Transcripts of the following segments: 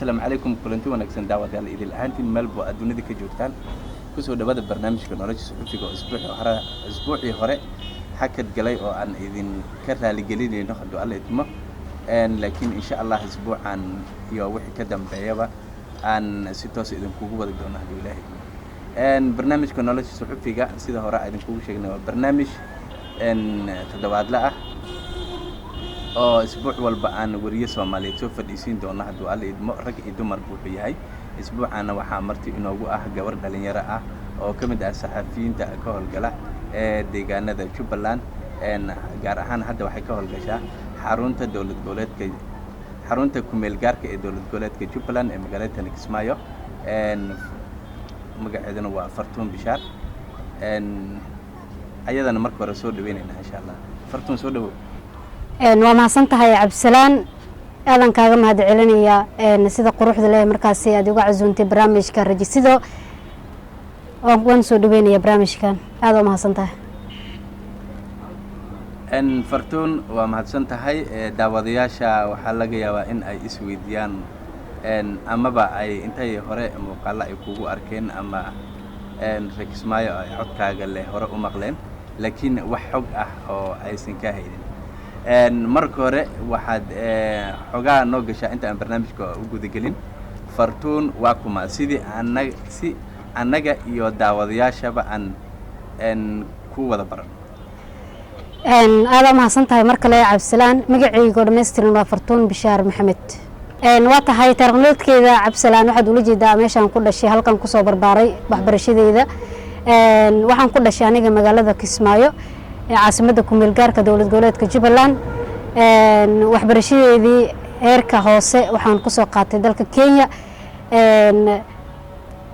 السلام عليكم كلنتي ونكسن دعوة يلا إذا الأهانتي ملبو أدوني ذيك جوتان كسو دبادة برنامج كنولج سحوفي جو أسبوعي هراء حكت جلاي أو عن إذن كرها لجليني ناخد على إتمه لكن إن شاء الله أسبوع عن يوحي كدم بعيبة عن ستوس إذن كوكو بدك دونا هدي الله برنامج كنولج سحوفي جا سيدا هراء إذن كوكو شيء برنامج تدواد لا أسبوع والبعان وريس ومالي توفى ديسين دونا هدو على إدم رج إدم مربوط بيهاي أسبوع أنا وحامرتي إنه جوا جورد على يراء أو كمد الصحفيين تأكل جلا ديجانا ذا شوبلان إن جارهان هذا وحكاه الجشا حارونتا دولة ك حارونتا كمل جارك دولة كشوبلان مجالات نكسمايو إن مقعدنا وفرتون بشار إن أيضا مركب رسول بيننا إن شاء الله فرتون سودو وما صنتها يا عبد السلام أذن كاغم هذا علنيا نسيد قروح ذلك مركزي أدوق عزونتي برامج كرجي سيدو وان سودوين يا برامج كان هذا ما صنتها إن فرتون وما صنتها داودياشا وحلقة وإن أي إسويديان إن أما بقى أي إنتي هراء مقالة يكوجو أركين أما إن ركز مايا عد كاجل هراء ومغلين لكن وحق أو أي سنكاهين marka hore waxaad xogaa noo gashaa inta aan barnaamijka u guda gelin fartuun waa kuma sidii anaga iyo daawadayaashaba aan ku wada baran aad ma hasantahay marka la Cabdisalaan magacaygu dhameystiran waa Fartuun Bishaar Maxamed waa tahay tarqameedkeeda Cabdisalaan waxaad ula jeedaa meeshaan ku dhashay halkan ku soo barbaaray waxbarashadeeda waxaan ku dhashay aniga magaalada Kismaayo caasimada ku meel gaarka dawlad goboleedka Jubbaland waxbarashadeedii heerka hoose waxaan ku soo qaatay dalka Kenya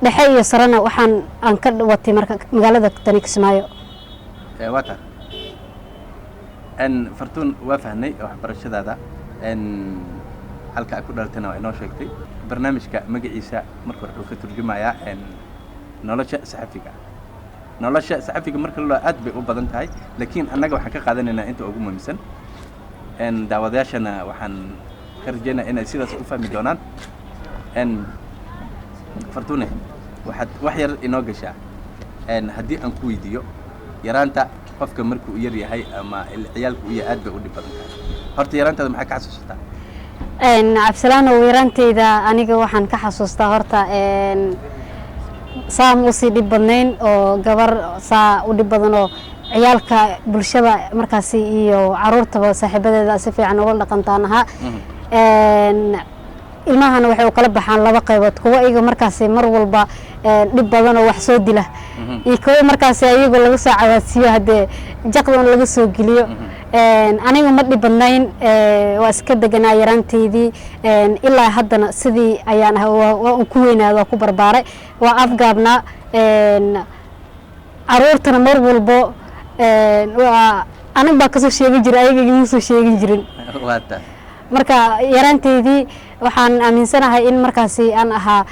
dhexe iyo sarana waxaan aan ka watay marka magaalada Tani Kismaayo wata Fartuun waa fahnay waxbarashadaada halka ku dhaltana waa inoo sheegtay barnaamijka magaciisa marka wuxuu ka turjumayaa nolosha saxafiga nolosha saxafiga marka loo aad bay u badan tahay laakiin anaga waxaan ka qaadanaynaa inta ugu muhiimsan daawadayaashana waxaan ka rajaynayaa inay sidaas u fahmi doonaan Fartuune waxaad wax yar inoo gashaa haddii aan ku weydiiyo yaraanta qofka markuu yar yahay ama ciyaalku iyo aad bay u dhib badan tahay horta yaraantaada maxaa ka xasuusataa Cabdisalaan oo yaraantayda aniga waxaan ka xasuustaa horta saam u sii dhib badnayn oo gabar saa u dhib badan oo ciyaalka bulshada markaasi iyo caruurtaba saaxiibadeeda si fiican uga dhaqantaan aha ilmahana waxay u kala baxaan laba qaybood kuwa iyaga markaasi mar walba dhib badan oo wax soo dila iyo kuwa markaasi iyaga lagu soo cawaasiyo hadee jaqdan laga soo geliyo aniga ma dhib badnayn waa iska deganaa yaraanteedii ilaa haddana sidii ayaan waa ku weynaado waa ku barbaaray waa afgaabna caruurtana mar walbo waa aniga baa kasoo sheegin jiray ayaga igama soo sheegin jirin marka yaraanteedii waxaan aaminsanahay in markaasi aan ahaa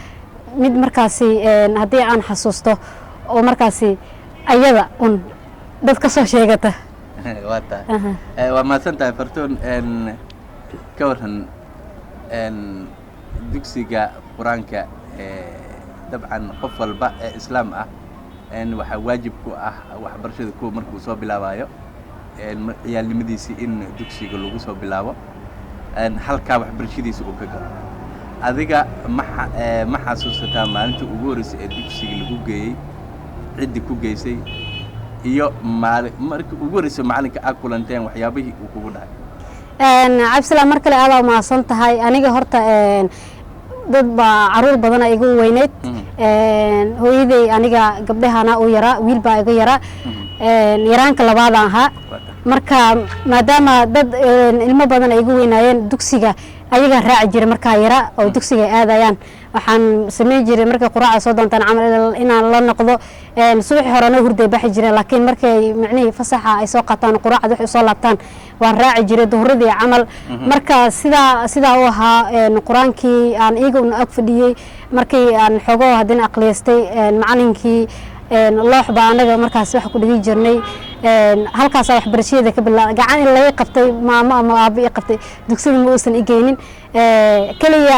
mid markaasi haddii aan xasuusto oo markaasi ayada un dad ka soo sheegata waa mahadsantahay Fartuun ka waran dugsiga quraanka dabcan qof walba ee islaam ah waxa waajib ku ah waxbarashada ku markuu soo bilaabayo ciyaalnimadiisii in dugsiga lagu soo bilaabo halka waxbarashadiisa uu ka galo adiga ma xasuusataa maalintii ugu horeysay ee dugsiga lagu geeyay cidii ku geysay iyo markii ugu horeysay macalinka aad kulanteen waxyaabihii uu kugu dhahay Cabdisalaan mar kale aad ma san tahay aniga horta dad ba caruur badan igu weyneed hooyaday aniga gabdhahana uu yaraa wiil baa iga yaraa yaraanka labaad aha marka maadaama dad ilmo badan igu weynaayeen dugsiga ayaga raaci jiray marka yara oo dugsiga aadayaan waxaan sameey jiray markay quraaca soo doontaan camal inaan la noqdo subax horena hurday baxi jiray laakiin markay macnaheedu fasaxa ay soo qaataan quraacada wax soo laabtaan waan raaci jiray duhradii camal marka sida uu ahaa quraankii aan iyagu ag fadhiyay markii aan xogo hadin aqliistay macalinkii loox baa anaga markaas wax ku dhigi jirnay halkaas waxbarashada ka bilaabay gacan in laga qabtay maamo ama aabi qabtay dugsiga ma uusan igeynin kaliya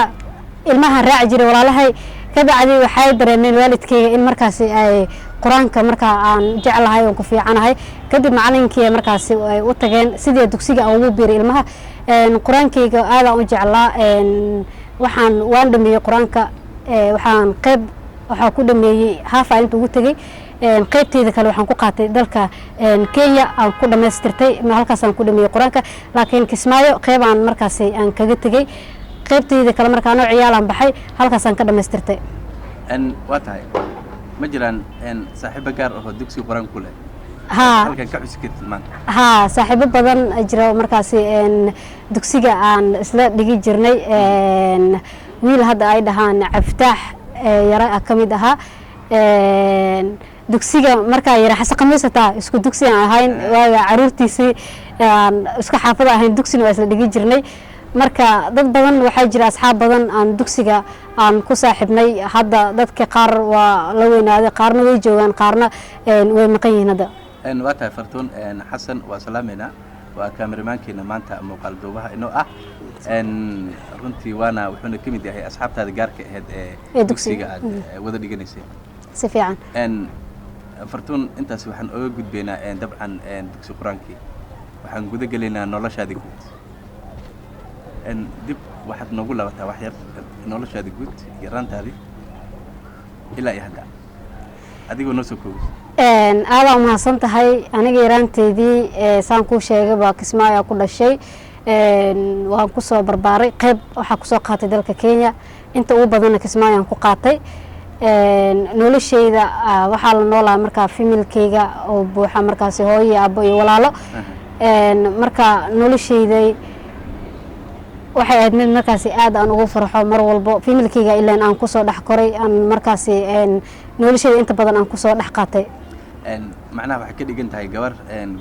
ilmahan raaci jiray walaalahay kabacdi waxay dareemeen waalidkayga in markaasi ay quraanka markaa aan jeclahay oo ku fiicanahay kadib macalinkii markaasi ay u tageen sidii dugsiga ugu biiray ilmaha quraankayga aad aan u jeclaa waan dhameeyay quraanka waxaan qayb waxa ku dhameeyay haafa inta ugu tagay qaybteeda kale waxaan ku qaatay dalka Kenya aan ku dhameystirtay halkaas aan ku dhameeyay quraanka laakiin Kismaayo qayb aan markaasi aan kaga tagay qaybteeda kale markaan oo ciyaalan baxay halkaas aan ka dhameystirtay waatahay ma jiraan saaxiibo gaar ah oo dugsi quraan ku leh halkan ka xuskid maanta saaxiibo badan jira markaasi dugsiga aan isla dhigi jirnay wiil hadda ay dhahaan Cabditaax yara kamid aha dugsiga markaa yara xasan qamiisata isku dugsi aan ahayn waaga caruurtiisii isku xaafada ahayn dugsiga waa isla dhigi jirnay marka dad badan waxaa jira asxaab badan aan dugsiga aan ku saaxibnay hadda dadka qaar waa la weynaaday qaarna way joogaan qaarna way maqan yihiin hadda waa tahay Fartuun xasan waa salaameena waa kaameramankeena maanta muuqaal duubaha inoo ah runtii waana wuxuuna ka mid yahay asxaabtaada gaarka ahayd ee dugsiga aad wada dhiganaysay si fiican Fartuun intaas waxaan uga gudbeynaa dabcan dugsi quraankii waxaan guda galeynaa noloshaada guud dib waxaad noogu laabataa wax yar noloshaada guud yaraantaadii ilaa iyo hadda adigoo noo soo koobay aad aan mahadsan tahay aniga yaraanteedii saan kuu sheegay baa Kismaayo ku dhashay waan ku soo barbaaray qayb waxa ku soo qaatay dalka Kenya inta ugu badan Kismaayo aan ku qaatay noloshayda waxaa la noolaa markaa familkayga oo buuxa markaasi hooyo abo iyo walaalo marka noloshayday waxay ahayd mid markaasi aad aan ugu farxo mar walbo familkayga ilaa aan ku soo dhax koray aan markaasi noloshayda inta badan aan ku soo dhax qaatay macnaha waxa ka dhigan tahay gabar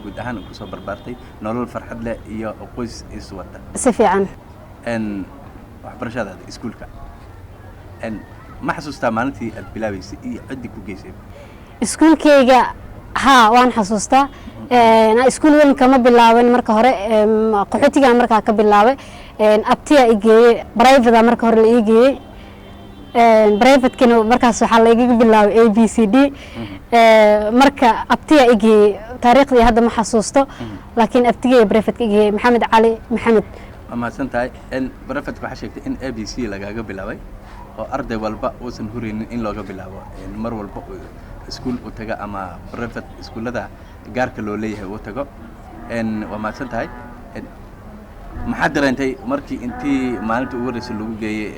guud ahaan ku soo barbaartay nolol farxad leh iyo qoys is wada si fiican waxbarashada iskuulka ma xasuustaa maalintii aad bilaabaysay iyo ciddi ku geysay iskuulkayga waan xasuustaa iskuul weyn kama bilaabin marka hore qaxootiga markaa ka bilaabay abtiya igeeyay private marka hore la igeeyay private kina markaas waxa la iga bilaabay ABCD marka abtiya igeeyay taariikhdii hadda ma xasuusto laakiin abtiga private igeeyay Maxamed Cali Maxamed ama santahay private waxa sheegtay in ABC lagaaga bilaabay oo arday walba uusan hureynin in looga bilaabo mar walba iskuul u taga ama private iskuulada gaarka loo leeyahay uu tago waa maadsan tahay maxaa dareentay markii intii maalinta ugu horeysay lagu geeyay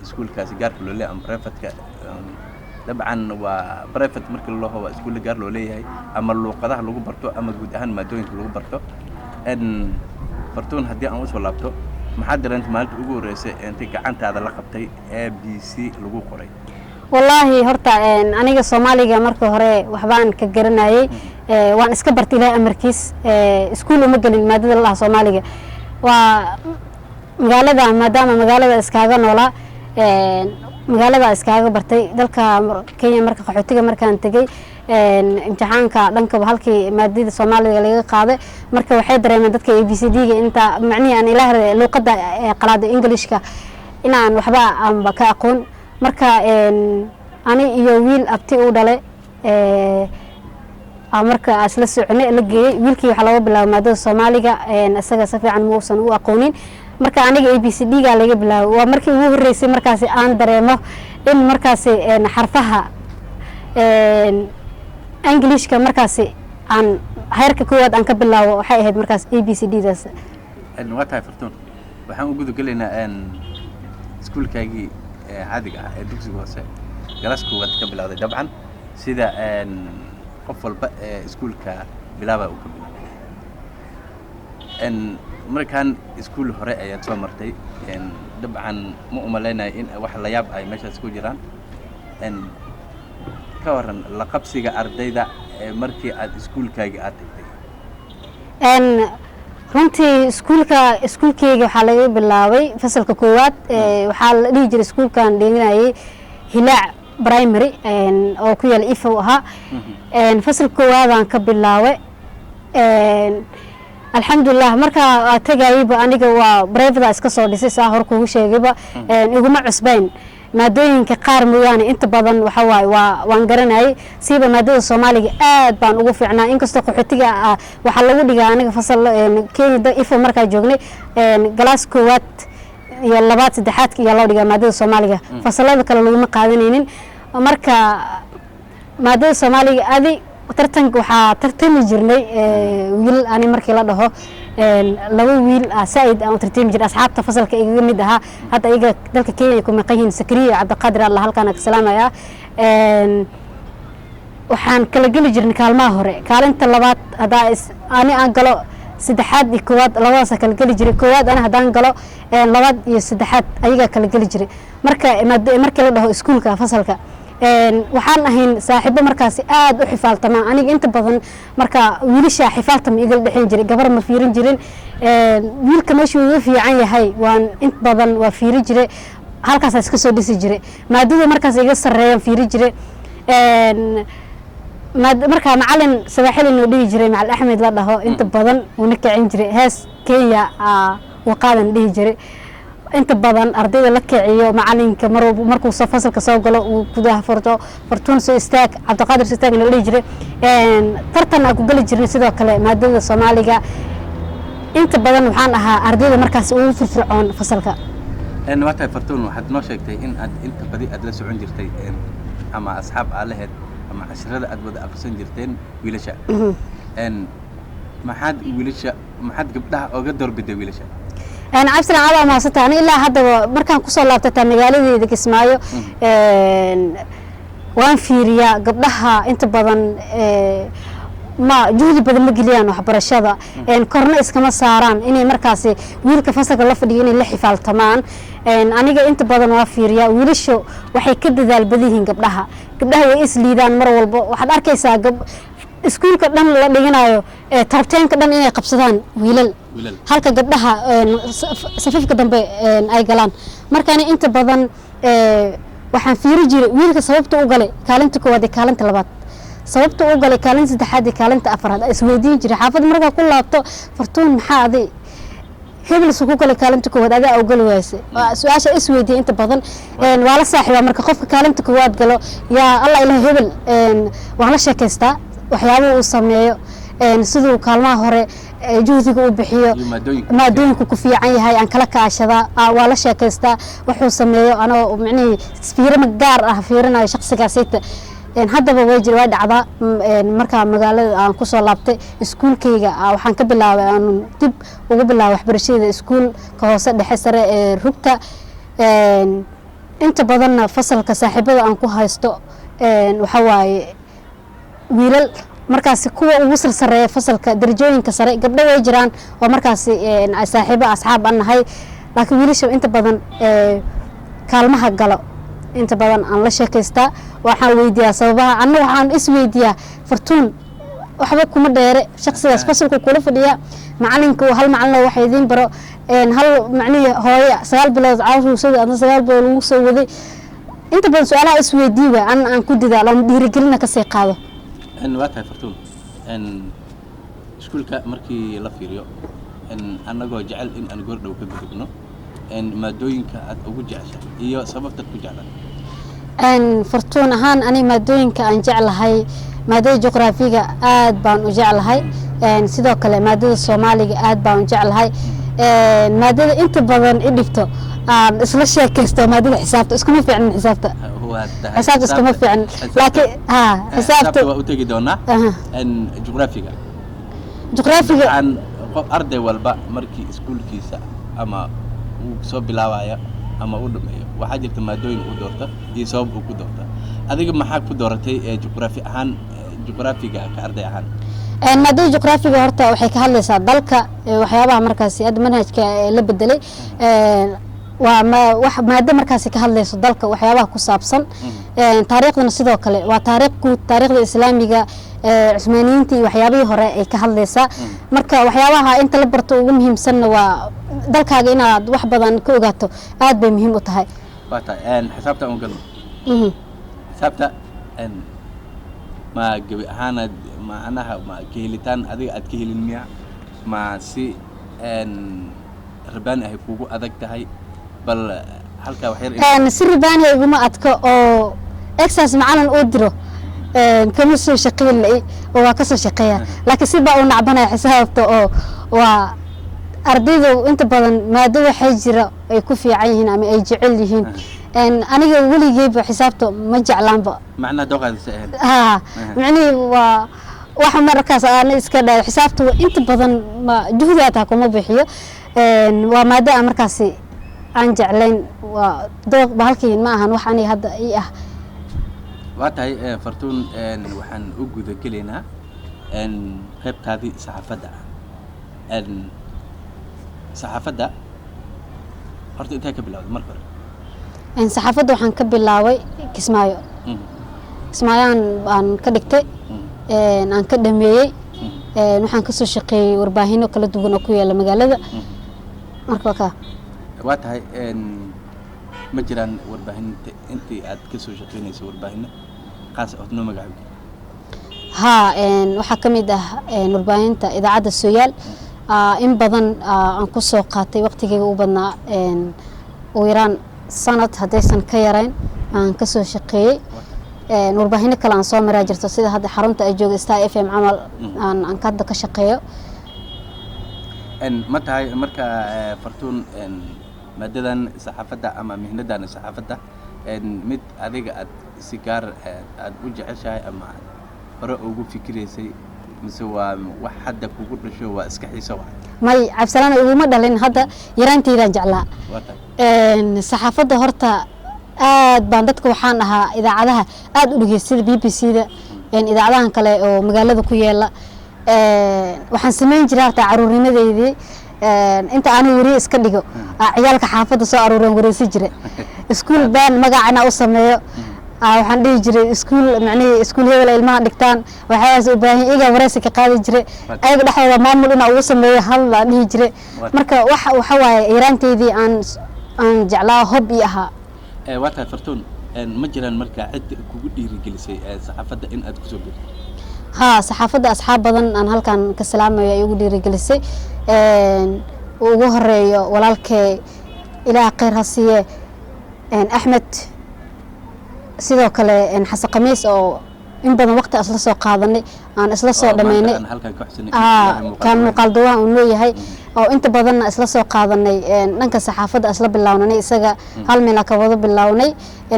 iskuulkaasi gaarka loo leeyahay ama private-ka dabcan waa private markii loo hawo iskuul gaar loo leeyahay ama luqadaha lagu barto ama guud ahaan maadooyinka lagu barto Fartuun haddii aan u soo laabto maxaa dareentay maalinta ugu horeysay intii gacantaada la qabtay ABC lagu qoray والله هرتا أنا كصومالي مركو هراء وحبان كجرناي وان إسكبرت إلى أمريكيس سكول ومجن المادة الله صومالي ومقالة مدام مقالة إسكاغا ولا مقالة إسكاغا برتي ذلك كينيا مركو حوتيجا مركان تجي امتحان كلنك بحالكي مادة الصومالي اللي قاعدة مركو واحد رأي ذلك ABCD أنت معني أن إله لو قد قلادة إنجليش كا إن عن وحبا أم بكأكون marka ani iyo wiil abti u dhalay marka asla soconay la geeyay wiilkii waxa laga bilaabay maadada Soomaaliga asaga si fiican ma uusan u aqoonin marka aniga ABCD ga laga bilaabay waa markii ugu horeysay markaasi aan dareemo in markaasi xarfaha Englishka markaasi aan heerka koowaad aan ka bilaabo waxay ahayd markaas ABCD daas waa tahay Fartuun waxaan u gudagaleynaa iskuulkaagii عادي دكتور هوسة جلسكوا وتكبل طبعا سيدا قفل بقى سكول كبلابة وكبل إن مركان سكول هراء يتسوى مرتي إن طبعا مؤملنا إن واحد لا يبقى ماشى سكول جيران إن كورن لقب سيجا أرديدا مركي سكول كاجي أتكتي إن runtii iskuulkayga waxaa laga bilaabay fasalka koowaad waxaa la dhihi jiray iskuulkan dhiganaayay Hilaac primary oo ku yaal Ifo ahaa fasalka koowaad aan ka bilaabay alxamdulilah markaa tagayba aniga waa brevada iska soo dhisay saa hor kugu sheegayba iguma cusbayn maadooyinka qaar mooyaane inta badan waxa waaye waan garanayay siiba maadada Soomaaliga aad baan ugu fiicnaa inkastoo qaxootiga waxa lagu dhigaa aniga fasal Kenya ifo markaa joognay galaas koowaad iyo labaad saddexaad iyo loo dhigaa maadada Soomaaliga fasalada kale laguma qaadanaynin marka maadada Soomaaliga adi tartanka waxaa tartami jirnay wiil ani markii la dhaho laba wiil Said aan tartami jiray asxaabta fasalka iga mid aha hadda iyaga dalka Kenya ku maqayn Sakriya Cabdiqaadir Allah halkaan ka salaamaya waxaan kala gali jirnay kaalmaha hore kaalinta labaad hada ani aan galo saddexaad iyo koowaad labadaas kala gali jiray koowaad ana hadaan galo labaad iyo saddexaad ayaga kala gali jiray markii la dhaho iskuulka fasalka waxaan ahayn saaxiibo markaas aad u xifaaltama aniga inta badan marka wiilasha xifaaltama iga dhaxin jiray gabar ma fiirin jirin wiilka meeshu uu fiican yahay waan inta badan waa fiiri jiray halkaas iska soo dhisi jiray maadada markaas iga sareeyaan fiiri jiray marka macallin sabaxil inuu dhigi jiray macal Axmed la dhaho inta badan uu nakacin jiray hees Kenya waqaadan dhigi jiray inta badan ardayda la kiciyo macalinka markuu soo fasalka soo galo uu gudaha Fortune soo istaag Cabdiqaadir soo istaag la dhigi jiray tartan ku gali jiray sidoo kale maadada Soomaaliga inta badan waxaan ahaa ardayda markaas ugu firfircoon fasalka waxa Fortune waxaad noo sheegtay in aad inta badi aad la socon jirtay ama asxaab aalaheed ama casharada aad wada aqoonsan jirteen wiilasha maxaad gabdhaha uga doorbiday wiilasha أنا عبسنا على ما ستاني إلا هذا مركان كسر لابتة مجالي ذيك اسمعيه وان فيريا قبلها أنت بدن ما جهدي بدن مجليان وحبر الشذا إن كورنيس كما صاران إني مركزي ويلك فسق الله فديني اللي حفال تمام أنا جا أنت بدن وافيريا ويلشوا وحي كده ذا البديهين قبلها ويس ليدان مرة وحد أركيسا قبل iskuul ka dhan la dhiganayo tartan ka dhan inay qabsadaan wiilal halka gabdhaha safafka dambe ay galaan markaana inta badan waxaan fiiri jiray wiilka sababta u galay kaalinta koowaad iyo kaalinta labaad sababta u galay kaalinta saddexaad iyo kaalinta afraad isweydiin jiray xaafad markaa ku laabto Fortune maxaa aday hebel soo ku galay kaalinta koowaad adaa u gali waayay su'aasha isweydiin inta badan waa la saaxiiba marka qofka kaalinta koowaad galo yaa Allah ilaahay hebel waan la sheekaystaa waxyaabo uu sameeyo sidoo kaalmaha hore juhdiga uu bixiyo maadooyinka ku fiican yahay aan kala kaashada waa la sheekaystaa wuxuu sameeyo anoo macnaheedu fiirima gaar ah fiirinayo shakhsigaasayta haddaba way dhacdaa marka magaalada aan ku soo laabtay iskuulkayga waxaan ka bilaabay aan dib ugu bilaabay waxbarashada iskuulka hoose dhexe sare ee rugta inta badan fasalka saaxiibada aan ku haysto waxa waaye wiilal markaas kuwa ugu sareeya fasalka darajooyinka sare gabdho way jiraan oo markaas saaxiibo asxaab aan nahay laakiin wiilasha inta badan kaalmaha galo inta badan aan la sheekaystaa waxaan weydiiyaa sababaha anna waxaan isweydiiyaa Fortune waxba kuma dheere shakhsigaas fasalku kula fadhiya macalinka hal macalin wax idin baro hal macnihi hooyo 9 bilood caawsada ama 9 bilood lagu soo waday inta badan su'aalaha isweydiiba aan ku didaalo dhiirigelina ka sii qaado waatahay Fortune iskuulka markii la fiiriyo anagoo jecel in aan goordhow ka gudubno maadooyinka aad ugu jeceshahay iyo sababta ku jeclahay Fortune ahaan ani maadooyinka aan jeclahay maadada juqraafiga aad baan u jeclahay sidoo kale maadada Soomaaliga aad baan u jeclahay maadada inta badan idhibto isla sheekaysto maadada xisaabta iskuma fiicin xisaabta حسابت اسكو مفعن لكن حسابت وتجي دونا ان جغرافيا عن ارضي والبا مركي اسكول كيسا اما سو بلاوايا اما u dhameeyo waxa jirta maadooyin u doorta iyo sabab uu ku doorta adiga maxaa ku dooratay juqraafiga ka arday ahaan maadada juqraafiga horta waxay ka hadlaysaa dalka waxyaabaha markaas manhajka la bedelay wax maada markaas ka hadlayso dalka waxyaabaha ku saabsan taariikhdana sidoo kale waa taariikhda islaamiga Cusmaaniyiinta iyo waxyaabihii hore ay ka hadlaysaa marka waxyaabaha inta la barto ugu muhiimsan waa dalkaaga inaad wax badan ka ogaato aad bay muhiim u tahay waata xisaabta aan galno xisaabta ma gabi ahaanad macnaha ma ka helitaan adiga aad ka helin miya ma si rabaan ay kugu adag tahay bal halkaa wax yar si ribaani iguma adko oo exercise macalin uu diro kama soo shaqeyn oo waa ka soo shaqeeya laakiin si baa uu nacbanaya xisaabta oo waa ardaydu inta badan maado waxay jira ay ku fiican yihiin ama ay jecel yihiin aniga weligeyba xisaabta ma jeclaanba macna doqaadisa macni waa waxa markaas aan iska dhaay xisaabta inta badan ma juhdaata kuma bixiyo waa maado aan markaas aan jeclayn waa dooq bahalkiin ma ahan wax ani hadda ii ah waa tahay fartuun waxaan u guda gelaynaa qaybtaadii saxaafadda saxaafadda horta intee ka bilowday marka hore saxaafadda waxaan ka bilaabay Kismaayo Kismaayaan aan ka dhigtay aan ka dhameeyay waxaan ka soo shaqeeyay warbaahinno kala duwan oo ku yaala magaalada marka waa tahay ma jiraan warbaahinta intii aad ka soo shaqeynayso warbaahinno qaas oo noo magacaabay waxaa ka mid ah warbaahinta idaacadda Sooyaal in badan aan ku soo qaatay waqtigeyga u badnaa oo yaraan sanad hadaysan ka yarayn aan ka soo shaqeeyay warbaahinno kale aan soo maraa jirto sida hadda xarunta ay joogto Star FM camal aan hadda ka shaqeeyo ma tahay marka fartuun maadadan saxaafadda ama mihnadan saxaafadda mid adiga aad si gaar aad u jeceshahay ama hore ugu fikiraysay mise waa wax hadda kugu dhasho waa iska xiiso wax may cabsalaan iguma dhalin hadda yaraanteeda jeclaa saxaafadda horta aad baan dadka waxaan ahaa idaacadaha aad u dhageystay BBC-da idaacadahan kale oo magaalada ku yaala waxaan sameyn jiray harta caruurnimadeedii inta aan wari iska dhigo ciyaalka xaafadda soo aruuran wareysi jiray iskuul baan magacana u sameeyo waxaan dhihi jiray iskuul macnaheedu iskuul hebel ilmaha dhigtaan waxaas u baahan iyaga wareysi ka qaadi jiray ayaga dhexdooda maamul inaa ugu sameeyo hal la dhihi jiray marka waxa waaye yaraanteedii aan jeclaa hob ii ahaa waa tahay fartuun ma jiraan marka cid kugu dhiirigelisay saxaafadda in aad ku soo biirto saxaafadda asxaab badan aan halkan ka salaamayo ay ugu dhiirigelisay ugu horeeyo walaalkay ilaah khayr ha siiye Axmed sidoo kale xasan qamiis oo in badan waqti asla soo qaadanay aan isla soo dhameynay kan muuqaalduwaan uu leeyahay oo inta badan isla soo qaadanay dhanka saxaafadda isla bilawnay isaga hal meel ka wada bilawnay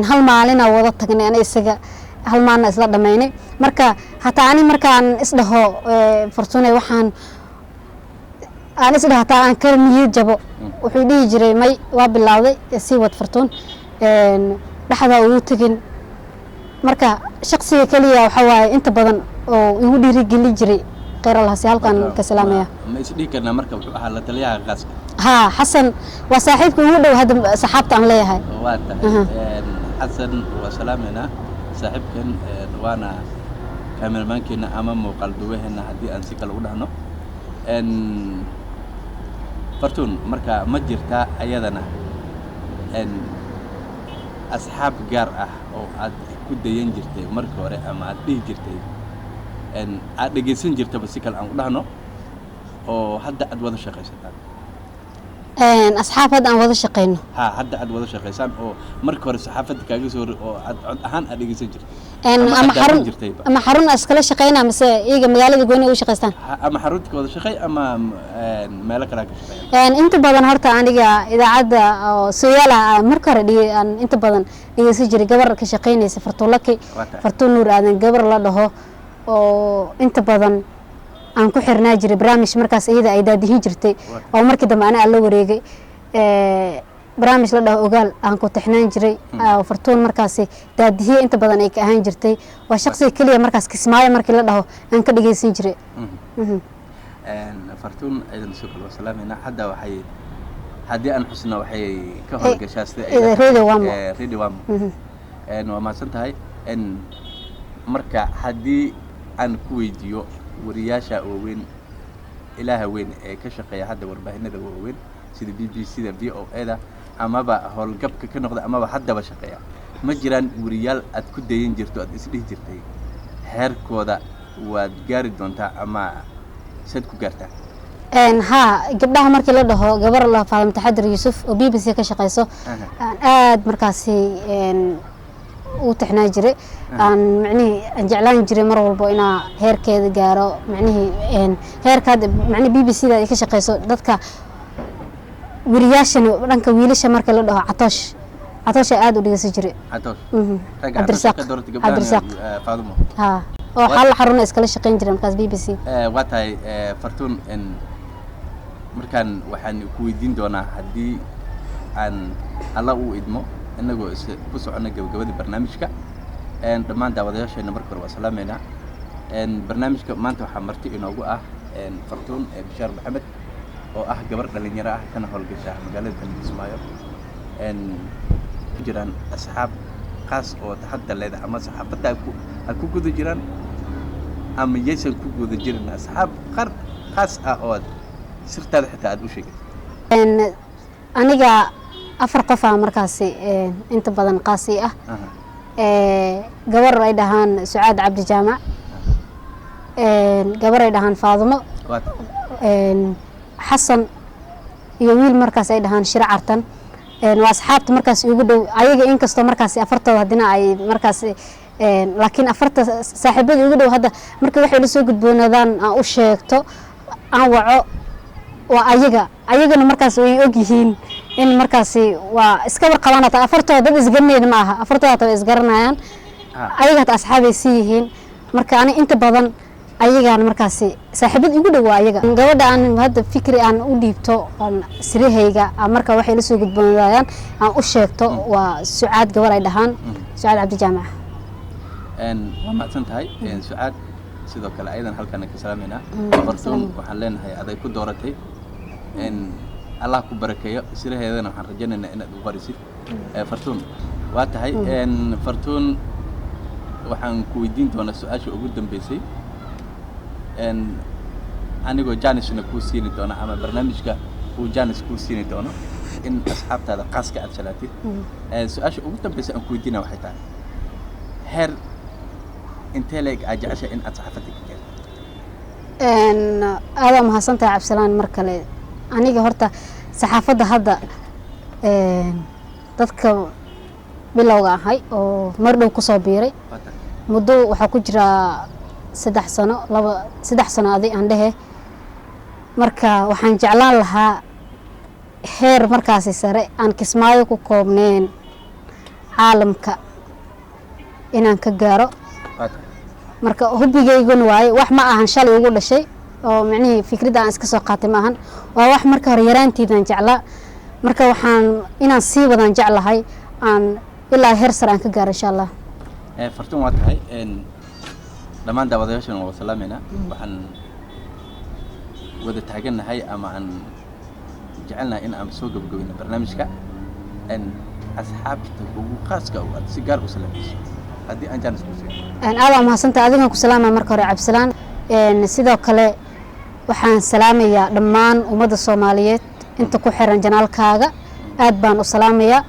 hal maalin aan wada tagnay ana isaga hal maalin isla dhameynay marka hataa ani markaan isdhaho fartuunay waxaan aan isdhaho hataa aan ka niyad jabo wuxuu dhihi jiray may waa bilawday si wad fartuun dhaxda ugu tagin marka shakhsiga kaliya waxa waaye inta badan oo igu dhiirigelin jiray khayr Allah si halkan ka salaamaya ma isdhihi karnaa marka wuxuu ahaa la taliyaha qaaska xasan waa saaxiibka ugu dhow hadda saxaabta aan leeyahay waa tahay xasan waa salaamayna saaxiibkan waana kameramaankeena ama muuqaal duwaheena haddii aan si kale u dhahno fartuun marka ma jirtaa ayadana asxaab gaar ah oo aad ku dayan jirtay markii hore ama aad dhihi jirtay aad dhegeysan jirtaba si kale aan u dhahno oo hadda aad wada shaqaysataan asxaab hadda aan wada shaqeyno hadda aad wada shaqaysaan oo markii hore saxaafadda kaaga soo oo aad cod ahaan aad dhegeysan jirtay ama xarun iskala shaqeynaa mise iyaga magaalada gooni u shaqeystaan ama xarunta wada shaqey ama meelo kale ka shaqeeyaan inta badan horta aniga idaacadda oo Sooyaal marka hore aan inta badan dhegeysan jiray gabar ka shaqeynaysa Fartuun Nuur Aadan gabar la dhaho oo inta badan aan ku xirnaa jiray barnaamij markaas iyada ay daadihin jirtay oo markii dambe ana la wareegay barnaamij la dhaho ogaal aan ku taxnaan jiray Fartuun markaas daadihiye inta badan ay ka ahaan jirtay waa shakhsiga kaliya markaas Kismaayo markii la dhaho aan ka dhageysan jiray Fartuun aydan soo kala salaamayna hadda waxay haddii aan xusno waxay ka howlgashaa sida Radio Wamo waa mahadsan tahay marka haddii aan ku weydiiyo wariyaasha waaweyn ilaaha weyn ee ka shaqeeya hadda warbaahinada waaweyn sida BBC-da VOA-da amaba howlgabka ka noqda amaba haddaba shaqeeya ma jiraan wariyaal aad ku dayan jirto aad isdhihi jirtay heerkooda waad gaari doontaa ama saad ku gaartaa ها gabdhaha markii la dhaho gabar la Faadimo Taxadir Yuusuf oo BBC ka shaqeyso aad markaasi u taxnaa jiray aan macnaheedu jeclaan jiray mar walba inaa heerkeeda gaaro macnaheedu heerkaad macnaheedu BBC da ay ka shaqeyso dadka wariyaashan dhanka wiilasha markii la dhaho Catoosh aad u dhigaysan jiray Cabdirasaaq Faadimo oo hal xarun iskala shaqeyn jiray markaas BBC waa tahay Fartuun markaan waxaan ku weydiin doonaa haddii aan alla u idmo inagoo ku socono gabagabadii barnaamijka dhammaan daawadayaasheena marka hore waa salaameynaa barnaamijka maanta waxaa marti inoogu ah Fartuun Bishaar Maxamed oo ah gabar dhalinyaro ah kana howlgasha magaalada Kismaayo jiraan asxaab qaas oo taxadar leedahay ama saxaafadda ku guda jiraan ama yeysan ku guda jirin asxaab qaas ah oo sirtaada xitaa aad u sheegay aniga 4 qof ah markaasi inta badan qaasi ah gabar ay dhahaan Sucaad Cabdi Jaamac gabar ay dhahaan Faadimo Xasan iyo wiil markaas ay dhahaan Shira Cartan waa asxaabta markaas ugu dhow ayaga inkastoo markaas afartooda hadina ay markaas laakiin afarta saaxiibada ugu dhow hadda markii waxay la soo gudboonaadaan aan u sheegto aan waco waa ayagana markaas way og yihiin in markaas waa iska war qabanata afartooda dad isgaranayeen ma aha afartooda way isgaranayaan ayaga asxaabay yihiin marka ani inta badan ayagaan markaas saaxiibada ugu dhow ayaga gabadha aan hadda fikri aan u dhiibto sirahayga marka waxay la soo gudboonaadaan aan u sheegto waa Sucaad gabar ay dhahaan Sucaad Cabdi Jaamac waa macsan tahay Sucaad sidoo kale aydan halkan ka salaameynaa Fartuun waxaan leenahay aday ku dooratay Allah ku barakeeyo siraheedana waxaan rajaynaynaa inaad u qarisid Fartuun waa tahay Fartuun waxaan ku weydiin doonaa su'aasha ugu dambeysay anigoo Jaanisna ku siini doona ama barnaamijka uu Jaanis ku siini doono in asxaabtaada qaaska aad salaatid su'aasha ugu dambeysay aan ku weydiinaa waxay tahay heer intee leeg aad jeceshay in aad saxaafadda ka gaarto aad ma hasantahay Cabsalaan mar kale aniga horta saxaafadda hadda dadka bilowga ahay oo mar dhow ku soo biiray muddo waxa ku jira 3 sano adi aan dhahe marka waxaan jeclaan lahaa heer markaas sare aan Kismaayo ku koobneen caalamka inaan ka gaaro marka hubbigeyguna waaye wax ma ahan shalay ugu dhashay oo macnaheedu fikradda aan iska soo qaatay ma ahan waa wax marka hore yaraantiidan jeclaa marka waxaan inaan sii wadaan jeclahay aan ilaa heer sare aan ka gaaro insha Allah Fartuun waa tahay dhammaan daawadayaashana waa salaameynaa waxaan wada taaganahay ama aan jecelnahay in aan soo gabagabeyno barnaamijka asxaabta ugu khaaska oo aad si gaar u salaamayso haddii aan Jaanis ku siino aad ma hasantahay adigan ku salaamay marka hore Cabsalaan sidoo kale waxaan salaamayaa dhammaan ummadda Soomaaliyeed inta ku xiran janaalkaaga aad baan u salaamayaa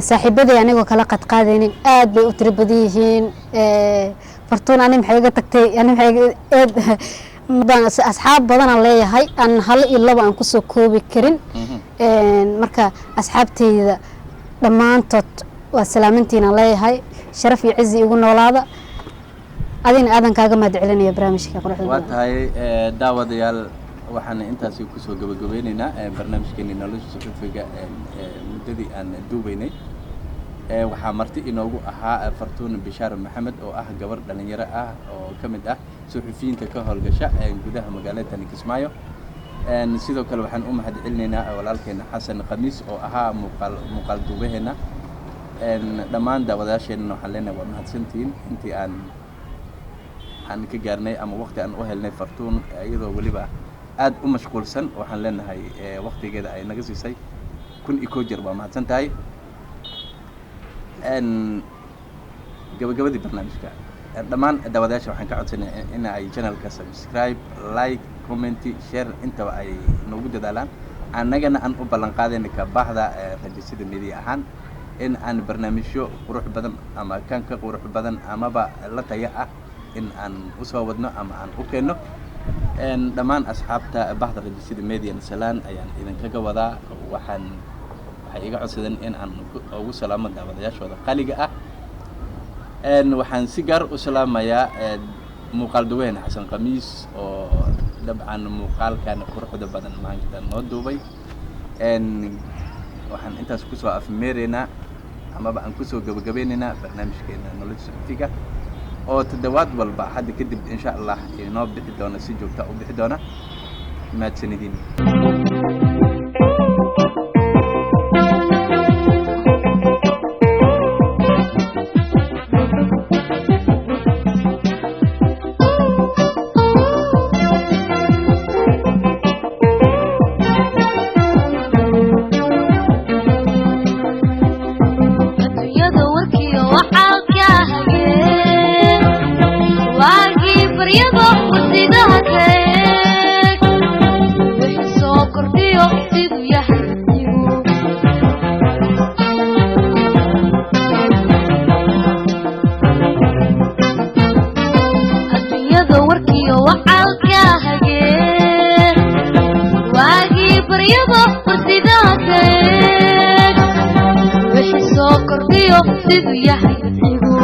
saaxiibaday anigoo kala qad qaadaynin aad bay u tiro badan yihiin Fartuun ani maxay iga tagtay ani maxay mudan asxaab badan aan leeyahay aan hal iyo laba aan ku soo koobi karin marka asxaabtayda dhammaantood waa salaamantiina leeyahay sharaf iyo cizi ugu noolaada adina aadan kaaga mahadcelinaya barnaamijka quruxda waa tahay daawadayaal waxaan intaas ku soo gabagabeynaynaa barnaamijkeena nolosha suxufiga muddadii aan duubaynay waxaa marti inoogu ahaa Fartuun Bishaar Maxamed oo ah gabar dhalinyaro ah oo kamid ah suxufiyiinta ka howlgasha gudaha magaalada Kismaayo sidoo kale waxaan u mahadcelinaynaa walaalkeena Xasan Khamiis oo ahaa muuqaal duubaheena dhammaan daawadayaasheena waxaan leenahay waa mahadsantiin intii aan ka gaarnay ama waqti aan u helnay Fartuun iyadoo waliba aad u mashquulsan waxaan leenahay waqtigeeda ay naga siisay kun iyo koo jeer waa mahadsan tahay gabagabadii barnaamijka dhammaan daawadayaasha waxaan ka codsanayaa in ay channelka subscribe like comment share intaba ay noogu dadaalaan annagana aan u ballan qaadayna ka baahda rajisada media ahaan in aan barnaamijyo qurux badan ama kan ka qurux badan amaba la tayo ah in aan u soo wadno ama aan u keenno dhammaan asxaabta bahda rajisida media salaan ayaan idinkaga wadaa waxay iga codsadeen in aan ugu salaamo daawadayaashooda qaliga ah waxaan si gaar u salaamayaa muuqaal duween xasan qamiis oo dabcan muuqaalkan quruxda badan maanta noo duubay waxaan intaas ku soo afmeereynaa ama aan ku soo gabagabeynaa barnaamijkeena nolosha socodka oo toddobaad walba hadda kadib insha Allah inoo bixi doona si joogto u bixi doona maadsanidin siduu yahay igu